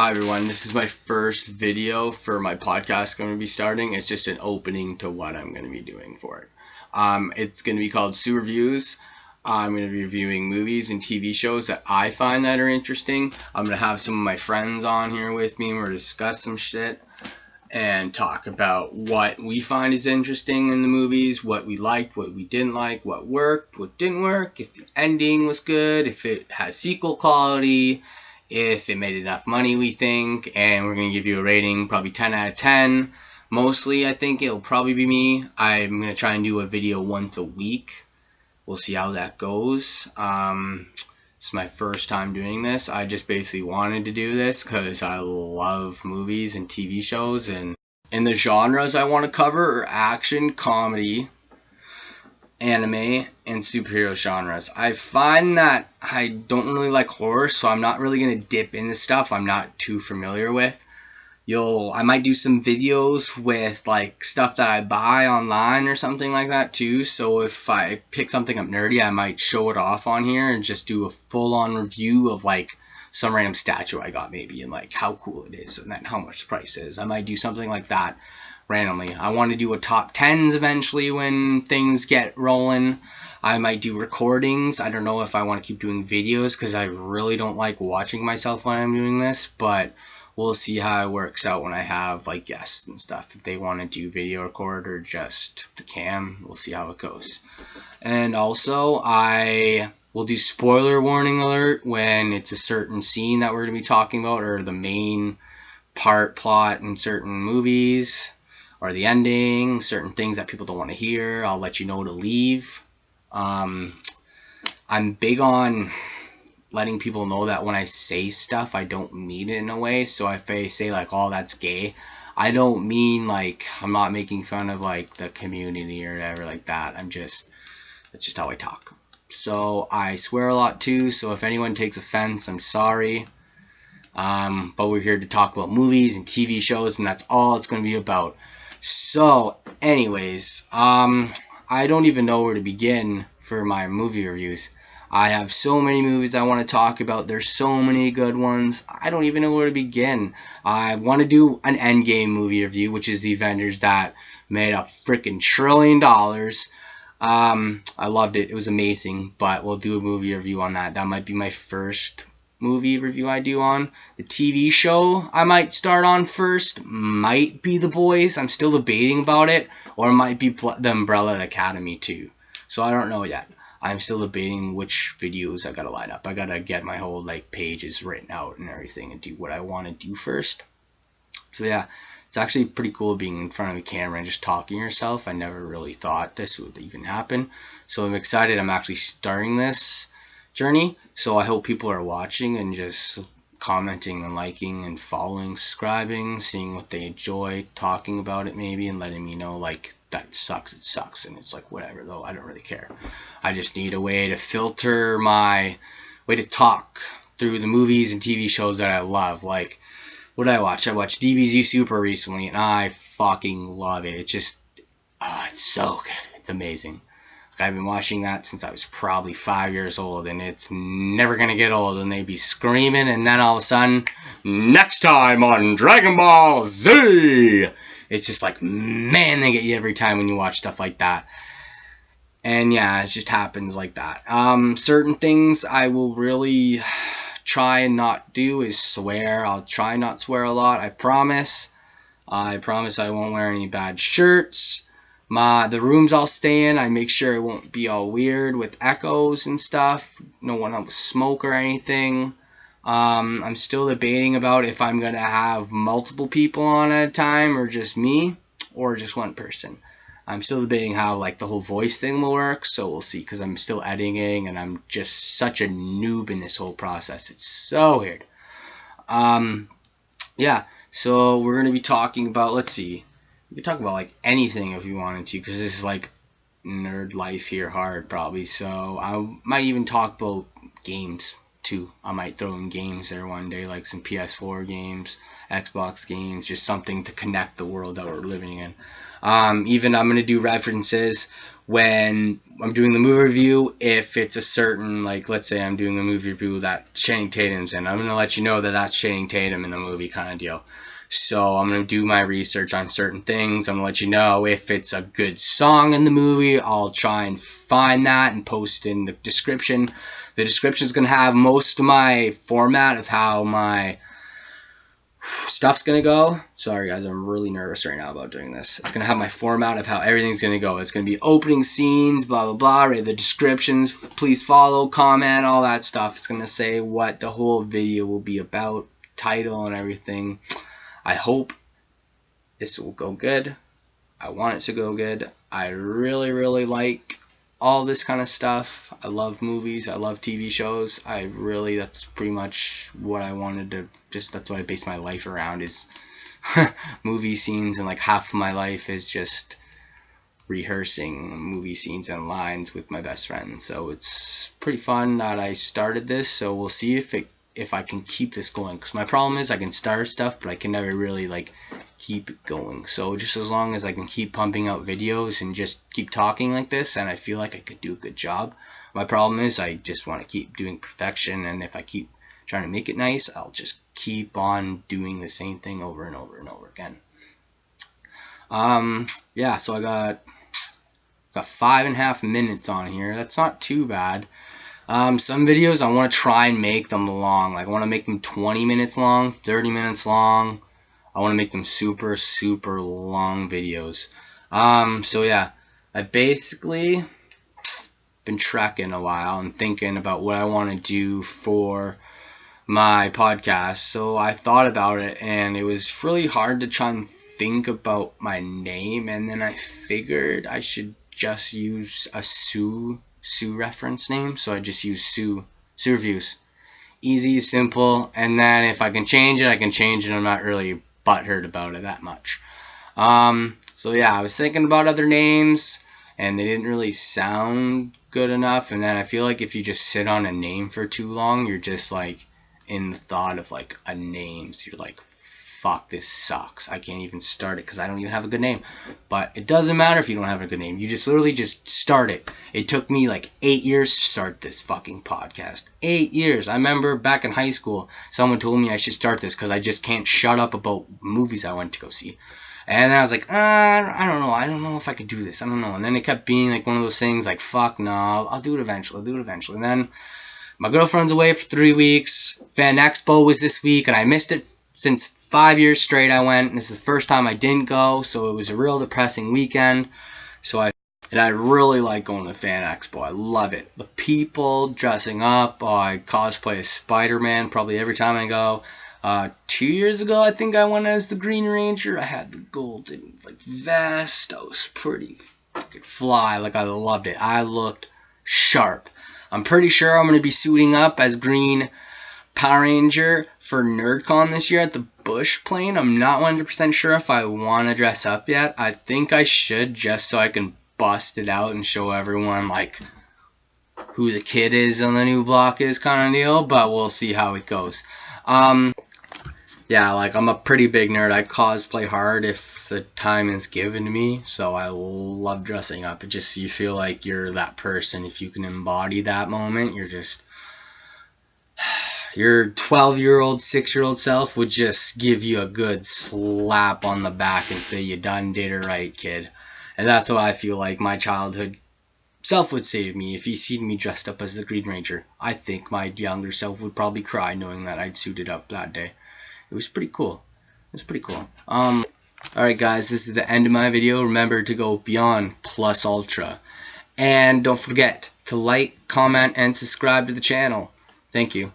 Hi everyone, this is my first video for my podcast going to be starting. It's just an opening to what I'm going to be doing for it. It's going to be called Sue Reviews. I'm going to be reviewing movies and TV shows that I find that are interesting. I'm going to have some of my friends on here with me and we're going to discuss some shit and talk about what we find is interesting in the movies, what we liked, what we didn't like, what worked, what didn't work, if the ending was good, if it has sequel quality, if it made enough money, we think, and we're going to give you a rating, probably 10 out of 10. Mostly, I think it'll probably be me. I'm going to try and do a video once a week. We'll see how that goes. It's my first time doing this. I just basically wanted to do this because I love movies and TV shows, and the genres I want to cover are action, comedy, anime, and superhero genres. I find that I don't really like horror, so I'm not really going to dip into stuff I'm not too familiar with. I might do some videos with like stuff that I buy online or something like that too, so if I pick something up nerdy, I might show it off on here and just do a full-on review of like some random statue I got maybe and like how cool it is and then how much the price is. I might do something like that randomly. I want to do a top 10s eventually when things get rolling. I might do recordings. I don't know if I want to keep doing videos because I really don't like watching myself when I'm doing this, but we'll see how it works out when I have like guests and stuff. If they want to do video record or just the cam, we'll see how it goes. And also I will do spoiler warning alert when it's a certain scene that we're going to be talking about or the main plot in certain movies or the ending, certain things that people don't want to hear. I'll let you know to leave. I'm big on letting people know that when I say stuff, I don't mean it in a way. So if I say like, oh, that's gay, I don't mean like, I'm not making fun of like the community or whatever like that. That's just how I talk. So I swear a lot too. So if anyone takes offense, I'm sorry. But we're here to talk about movies and TV shows, and that's all it's going to be about. So anyways, I don't even know where to begin for my movie reviews. I have so many movies I want to talk about. There's so many good ones. I don't even know where to begin. I want to do an Endgame movie review, which is the Avengers that made a freaking $1 trillion. I loved it. It was amazing, but we'll do a movie review on that. That might be my first movie review I do on. The TV show I might start on first might be The Boys. I'm still debating about it. Or it might be The Umbrella Academy too. So I don't know yet. I'm still debating which videos I gotta line up. I gotta get my whole like pages written out and everything and do what I want to do first. So yeah, it's actually pretty cool being in front of the camera and just talking to yourself. I never really thought this would even happen. So I'm excited I'm actually starting this journey. So I hope people are watching and just commenting and liking and following, subscribing, seeing what they enjoy, talking about it maybe, and letting me know like that it sucks, and it's like whatever though, I don't really care. I just need a way to filter my way to talk through the movies and TV shows that I love. Like, what did I watch? I watched DBZ Super recently, and I fucking love it. It's just, it's so good. It's amazing. Like, I've been watching that since I was probably 5 years old, and it's never gonna get old. And they'd be screaming, and then all of a sudden, next time on Dragon Ball Z! It's just like, man, they get you every time when you watch stuff like that. And yeah, it just happens like that. Certain things I will really try and not do is swear. I'll try not swear a lot, I promise. I promise I won't wear any bad shirts. The rooms I'll stay in, I make sure it won't be all weird with echoes and stuff. No one else smoke or anything. I'm still debating about if I'm going to have multiple people on at a time or just me or just one person. I'm still debating how like the whole voice thing will work, so we'll see because I'm still editing and I'm just such a noob in this whole process. It's so weird. Yeah, so we're going to be talking about, let's see, we could talk about like anything if you wanted to because this is like nerd life here hard probably, so I might even talk about games too. I might throw in games there one day, like some PS4 games, Xbox games, just something to connect the world that we're living in. Even I'm going to do references when I'm doing the movie review, if it's a certain, like, let's say I'm doing a movie review that Channing Tatum's in, I'm going to let you know that that's Channing Tatum in the movie kind of deal. So I'm going to do my research on certain things. I'm going to let you know if it's a good song in the movie. I'll try and find that and post in the description. The description is going to have most of my format of how my stuff's gonna go. Sorry guys, I'm really nervous right now about doing this. It's gonna have my format of how everything's gonna go. It's gonna be opening scenes, blah blah blah, right? The descriptions, please follow, comment, all that stuff. It's gonna say what the whole video will be about, title and everything. I hope this will go good. I want it to go good. I really like all this kind of stuff. I love movies. I love TV shows. That's pretty much what I wanted to, that's what I base my life around, is movie scenes, and like half of my life is just rehearsing movie scenes and lines with my best friend. So it's pretty fun that I started this. So we'll see if I can keep this going, because my problem is I can start stuff, but I can never really like keep it going. So just as long as I can keep pumping out videos and just keep talking like this, and I feel like I could do a good job. My problem is I just want to keep doing perfection, and if I keep trying to make it nice, I'll just keep on doing the same thing over and over and over again. Yeah, so I got 5.5 minutes on here. That's not too bad. Some videos I want to try and make them long. Like I want to make them 20 minutes long, 30 minutes long. I want to make them super long videos. So yeah, I basically been trekking a while and thinking about what I want to do for my podcast. So I thought about it, and it was really hard to try and think about my name, and then I figured I should just use a Sue reference name. So I just use Sue Reviews. Easy, simple, and then if I can change it, I can change it. I'm not really butthurt about it that much. So yeah, I was thinking about other names, and they didn't really sound good enough. And then I feel like if you just sit on a name for too long, you're just like in the thought of like a name. So you're like, fuck, this sucks. I can't even start it because I don't even have a good name. But it doesn't matter if you don't have a good name. You just literally just start it. It took me like 8 years to start this fucking podcast. 8 years. I remember back in high school, someone told me I should start this because I just can't shut up about movies I went to go see. And then I was like, I don't know. I don't know if I could do this. I don't know. And then it kept being like one of those things like, fuck, no, I'll do it eventually. And then my girlfriend's away for 3 weeks. Fan Expo was this week, and I missed it. Since 5 years straight I went, and this is the first time I didn't go, so it was a real depressing weekend. And I really like going to Fan Expo. I love it. The people dressing up. I cosplay as Spider-Man probably every time I go. 2 years ago, I think I went as the Green Ranger. I had the golden vest. I was pretty fucking fly. I loved it. I looked sharp. I'm pretty sure I'm going to be suiting up as Green Power Ranger for NerdCon this year at the Bush Plane. I'm not 100% sure if I want to dress up yet. I think I should, just so I can bust it out and show everyone who the kid is on the new block is kind of deal, but we'll see how it goes. Yeah, I'm a pretty big nerd. I cosplay hard if the time is given to me, so I love dressing up. You feel like you're that person. If you can embody that moment, your 12-year-old, 6-year-old self would just give you a good slap on the back and say, you done did it right, kid. And that's what I feel like my childhood self would say to me if he seen me dressed up as the Green Ranger. I think my younger self would probably cry knowing that I'd suited up that day. It was pretty cool. Alright guys, this is the end of my video. Remember to go beyond plus ultra. And don't forget to like, comment, and subscribe to the channel. Thank you.